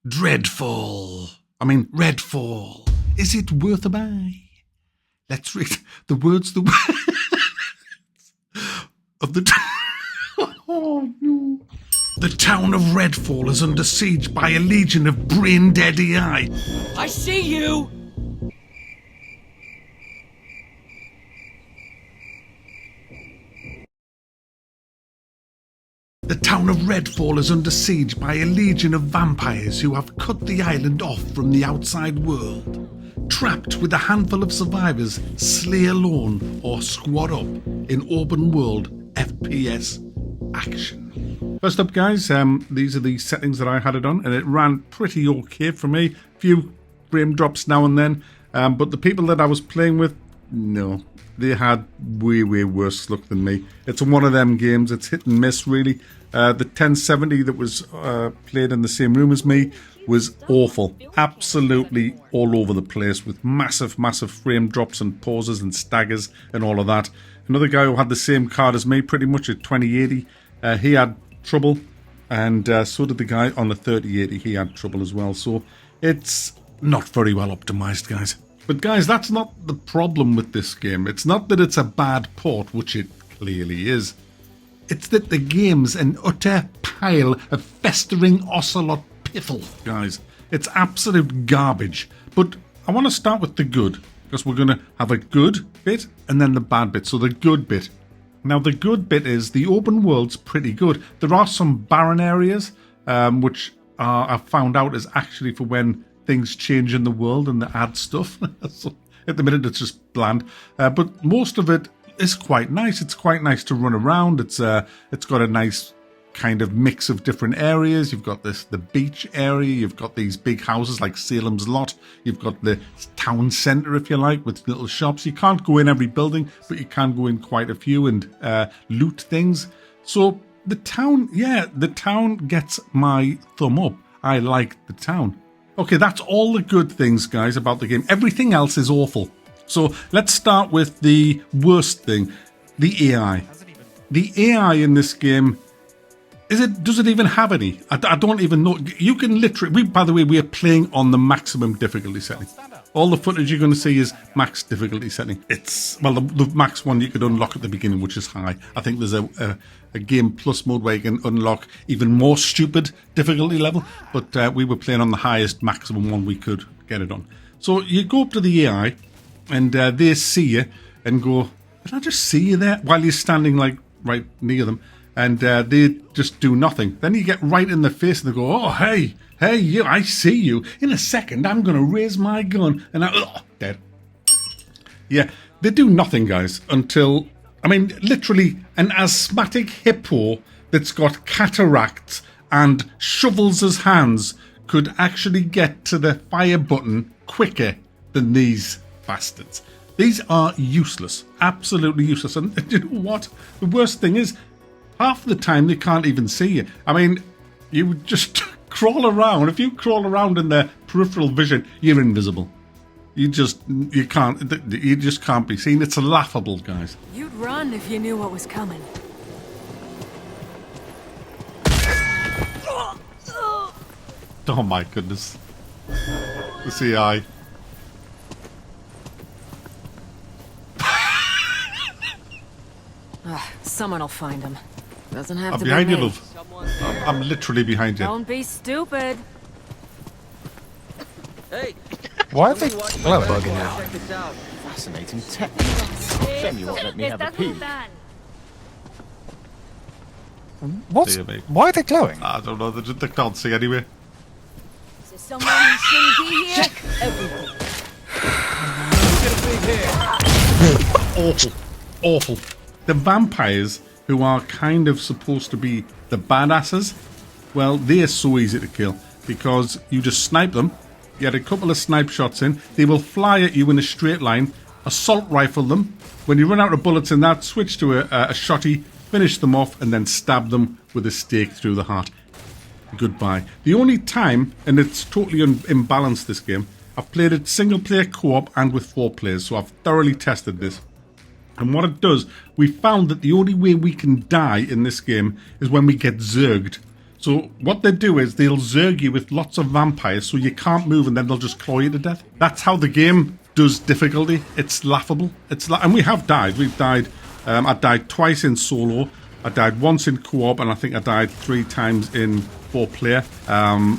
Redfall. Is it worth a buy? Let's read the words of the... Oh, no. The town of Redfall is under siege by a legion of brain-dead AI. I see you! The town of Redfall is under siege by a legion of vampires who have cut the island off from the outside world. Trapped with a handful of survivors, slay alone or squad up in open world FPS action. First up, guys, these are the settings that I had it on, and it ran pretty okay for me. Few frame drops now and then, but the people that I was playing with, no, they had way worse luck than me. It's one of them games. It's hit and miss, really. The 1070 that was played in the same room as me was awful. Absolutely all over the place with massive frame drops and pauses and staggers and all of that. Another guy who had the same card as me, pretty much at 2080, he had trouble, and so did the guy on the 3080. He had trouble as well. So it's not very well optimized, guys. But guys, that's not the problem with this game. It's not that it's a bad port, which it clearly is. It's that the game's an utter pile of festering ocelot piffle, guys. It's absolute garbage. But I want to start with the good, because we're going to have a good bit and then the bad bit. So the good bit. Now, the good bit is the open world's pretty good. There are some barren areas, which I've found out is actually for when things change in the world and they add stuff. So at the minute it's just bland, but most of it is quite nice. It's quite nice to run around. It's got a nice kind of mix of different areas. You've got the beach area, you've got these big houses like Salem's Lot, you've got the town centre, if you like, with little shops. You can't go in every building, but you can go in quite a few and loot things. So the town gets my thumb up. I like the town. Okay, that's all the good things, guys, about the game. Everything else is awful. So let's start with the worst thing, the AI. The AI in this game, does it even have any? I don't even know. You can literally, by the way, we are playing on the maximum difficulty setting. All the footage you're going to see is max difficulty setting. It's, well, the max one you could unlock at the beginning, which is high. I think there's a game plus mode where you can unlock even more stupid difficulty level, but we were playing on the highest maximum one we could get it on. So you go up to the AI, and they see you and go, "Did I just see you there?" While you're standing like right near them, and they just do nothing. Then you get right in their face and they go, "Oh, hey, you, I see you. In a second, I'm going to raise my gun." And dead. Yeah, they do nothing, guys, until, I mean, literally an asthmatic hippo that's got cataracts and shovels as hands could actually get to the fire button quicker than these bastards. These are useless, absolutely useless. And you know what? The worst thing is, half the time they can't even see you. I mean, you would just crawl around. If you crawl around in their peripheral vision, you're invisible. You just can't be seen. It's laughable, guys. You'd run if you knew what was coming. Oh my goodness. The CI. Someone will find him. Doesn't have I'm to behind be you, me. love. I'm literally behind you. Don't be stupid. Hey! Why are they glowing? Bugging out. Check this out. Fascinating tech. Shame you won't let me have a peek. What? See you, mate. Why are they glowing? I don't know. They can't see anyway. Is there someone who shouldn't be here? Everything. Awful. The vampires, who are kind of supposed to be the badasses, well, they are so easy to kill because you just snipe them, get a couple of snipe shots in, they will fly at you in a straight line, assault rifle them. When you run out of bullets in that, switch to a shotty, finish them off, and then stab them with a stake through the heart. Goodbye. The only time, and it's totally imbalanced, this game, I've played it single player co-op and with 4 players, so I've thoroughly tested this. And what it does, we found that the only way we can die in this game is when we get zerged. So what they do is they'll zerg you with lots of vampires so you can't move, and then they'll just claw you to death. That's how the game does difficulty. It's laughable. And we have died. We've died. I died twice in solo. I died once in co-op, and I think I died 3 times in 4-player.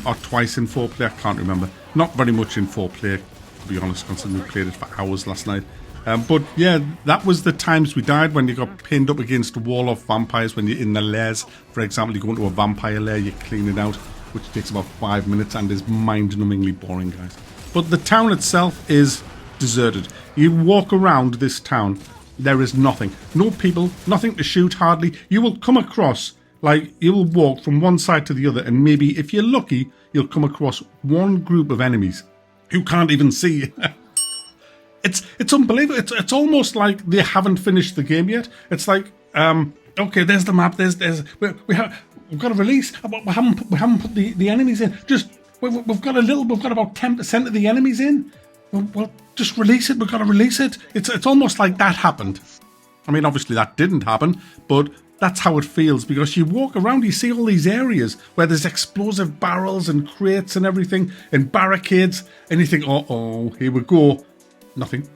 Or twice in 4-player. I can't remember. Not very much in 4-player, to be honest, considering we played it for hours last night. But yeah, that was the times we died, when you got pinned up against a wall of vampires, when you're in the lairs. For example, you go into a vampire lair, you clean it out, which takes about 5 minutes and is mind-numbingly boring, guys. But the town itself is deserted. You walk around this town, there is nothing. No people, nothing to shoot hardly. You will come across, like, you will walk from one side to the other, and maybe, if you're lucky, you'll come across one group of enemies who can't even see you. It's unbelievable. It's almost like they haven't finished the game yet. It's like, okay, there's the map. We've got a release. We haven't put the enemies in. Just we've got about 10% of the enemies in. Well, just release it. We've got to release it. It's almost like that happened. I mean, obviously that didn't happen, but that's how it feels, because you walk around, you see all these areas where there's explosive barrels and crates and everything and barricades, and you think, oh, here we go. Nothing.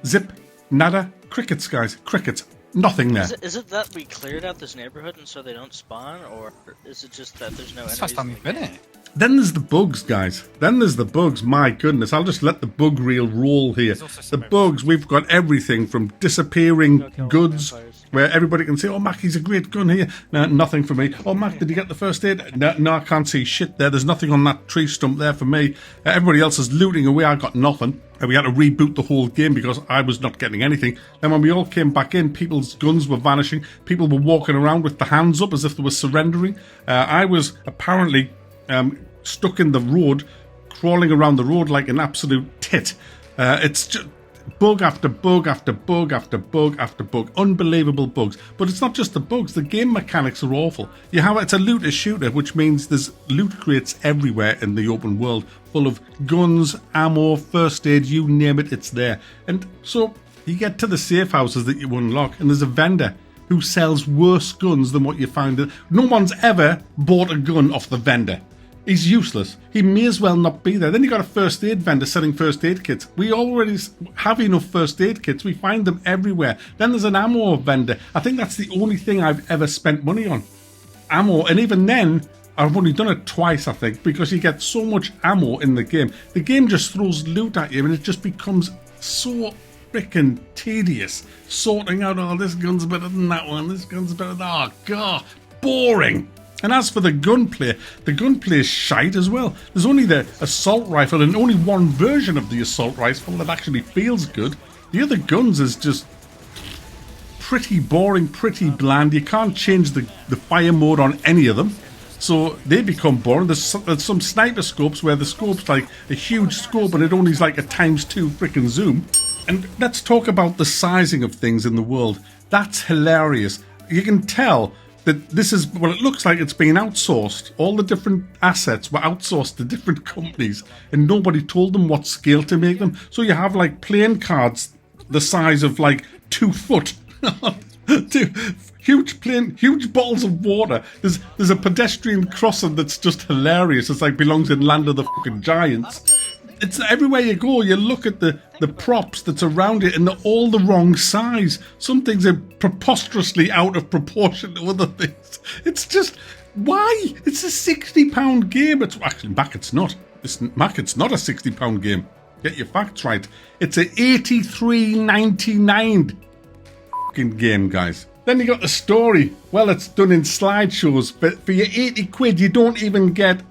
Zip. Nada. Crickets, guys. Crickets. Nothing there. Is it that we cleared out this neighborhood and so they don't spawn, or is it just that there's no enemies? First time we've been here. Then there's the bugs, guys. Then there's the bugs. My goodness. I'll just let the bug reel roll here. The bugs, we've got everything from disappearing goods, where everybody can say, oh, Mac, he's a great gun here. No, nothing for me. Oh, Mac, did you get the first aid? No, I can't see shit there. There's nothing on that tree stump there for me. Everybody else is looting away. I got nothing. And we had to reboot the whole game because I was not getting anything. Then when we all came back in, people's guns were vanishing. People were walking around with their hands up as if they were surrendering. I was apparently stuck in the road, crawling around the road like an absolute tit. It's just bug after bug after bug after bug after bug. Unbelievable bugs. But it's not just the bugs. The game mechanics are awful. It's a looter shooter, which means there's loot crates everywhere in the open world, full of guns, ammo, first aid, you name it, it's there. And so you get to the safe houses that you unlock, and there's a vendor who sells worse guns than what you find. No one's ever bought a gun off the vendor. He's useless. He may as well not be there. Then you got a first aid vendor selling first aid kits. We already have enough first aid kits. We find them everywhere. Then there's an ammo vendor. I think that's the only thing I've ever spent money on. Ammo. And even then, I've only done it twice, I think, because you get so much ammo in the game. The game just throws loot at you, and it just becomes so freaking tedious. Sorting out, oh, this gun's better than that one. This gun's better than that. Oh, God. Boring. And as for the gunplay is shite as well. There's only the assault rifle and only one version of the assault rifle that actually feels good. The other guns is just pretty boring, pretty bland. You can't change the fire mode on any of them, so they become boring. There's some sniper scopes where the scope's like a huge scope and it only is like a ×2 freaking zoom. And let's talk about the sizing of things in the world. That's hilarious. You can tell that this is, well, it looks like it's been outsourced. All the different assets were outsourced to different companies, and nobody told them what scale to make them. So you have like playing cards the size of like 2 foot. Huge bottles of water. There's a pedestrian crossing that's just hilarious. It's like belongs in Land of the fucking Giants. It's everywhere you go, you look at the props that's around it, and they're all the wrong size. Some things are preposterously out of proportion to other things. It's just, why? It's a £60 game. It's actually, Mac, it's not. It's not a £60 game. Get your facts right. It's a $83.99 fucking game, guys. Then you got the story. Well, it's done in slideshows, but for your 80 quid, you don't even get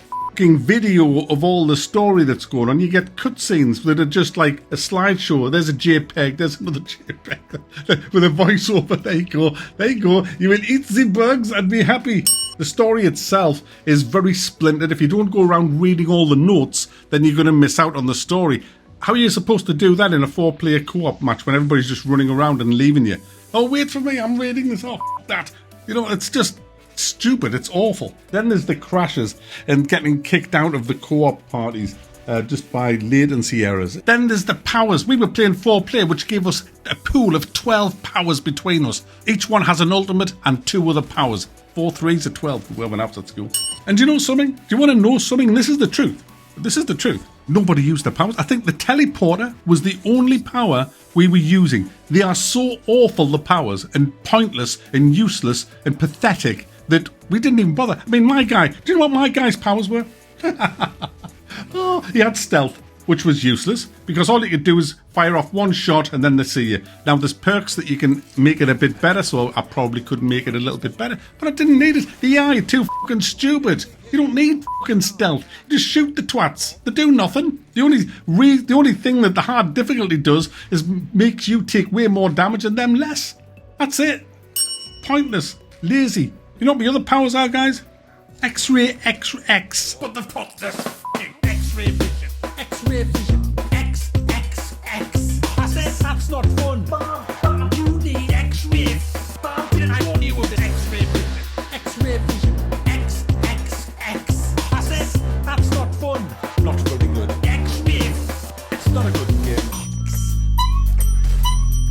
video of all the story that's going on. You get cutscenes that are just like a slideshow. There's a JPEG, there's another JPEG with a voiceover. There you go. You will eat the bugs and be happy. The story itself is very splintered. If you don't go around reading all the notes, then you're going to miss out on the story. How are you supposed to do that in a 4-player co-op match when everybody's just running around and leaving you? Oh, wait for me, I'm reading this. Oh, that. You know, it's just stupid. It's awful. Then there's the crashes and getting kicked out of the co-op parties. just by latency errors. Then there's the powers. We were playing 4-player, which gave us a pool of 12 powers between us. Each one has an ultimate and 2 other powers. 4 3s are 12. We went out at school. And do you know something? Do you want to know something? This is the truth. This is the truth. Nobody used the powers. I think the teleporter was the only power we were using. They are so awful, the powers, and pointless and useless and pathetic that we didn't even bother. I mean, my guy, do you know what my guy's powers were? Oh, he had stealth, which was useless because all you could do is fire off one shot and then they see you. Now, there's perks that you can make it a bit better, so I probably could make it a little bit better, but I didn't need it. Yeah, you're too fucking stupid. You don't need fucking stealth. You just shoot the twats. They do nothing. The only thing that the hard difficulty does is makes you take way more damage and them less. That's it. Pointless. Lazy. You know what my other powers are, guys? X-ray, X. What the fuck? This fucking X-ray vision. X-ray vision. X. I said that's not fun. Bam. You need X-rays. Bam. I warn you with the X-ray vision. X-ray vision. X. I said that's not fun. Not very good. X-rays. It's not a good game. X.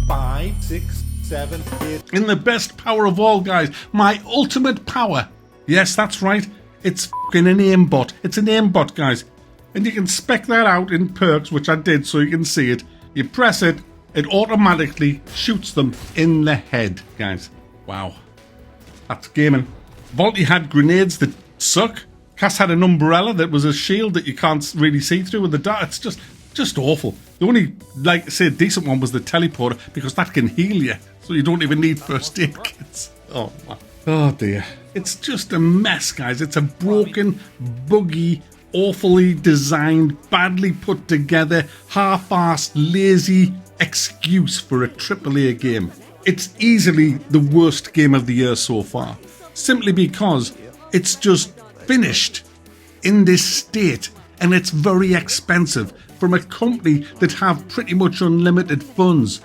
5, 6, 7, 8. In the best power of all, guys, my ultimate power. Yes, that's right. It's fucking an aimbot. It's an aimbot, guys. And you can spec that out in perks, which I did so you can see it. You press it, it automatically shoots them in the head, guys. Wow. That's gaming. Volty had grenades that suck. Cass had an umbrella that was a shield that you can't really see through with the dart. It's just awful. The only, like, say, decent one was the teleporter because that can heal you. So you don't even need first aid kits. Oh, man. Oh, dear. It's just a mess, guys. It's a broken, buggy, awfully designed, badly put together, half-assed, lazy excuse for a AAA game. It's easily the worst game of the year so far, simply because it's just finished in this state and it's very expensive from a company that have pretty much unlimited funds.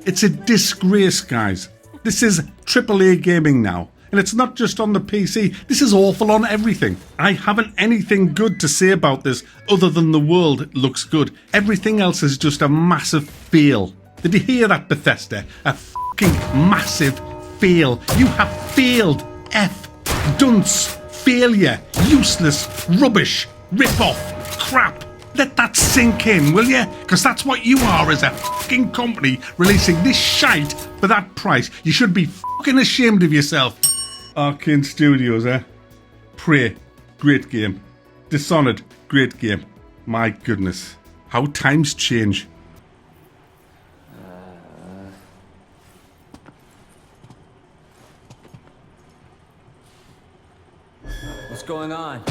It's a disgrace, guys. This is AAA gaming now. And it's not just on the PC. This is awful on everything. I haven't anything good to say about this other than the world looks good. Everything else is just a massive fail. Did you hear that, Bethesda? A fucking massive fail. You have failed. F. Dunce. Failure. Useless. Rubbish. Rip-off. Crap. Let that sink in, will you? Because that's what you are as a fucking company releasing this shite for that price. You should be fucking ashamed of yourself. Arcane Studios, eh? Prey, great game. Dishonored, great game. My goodness. How times change. What's going on?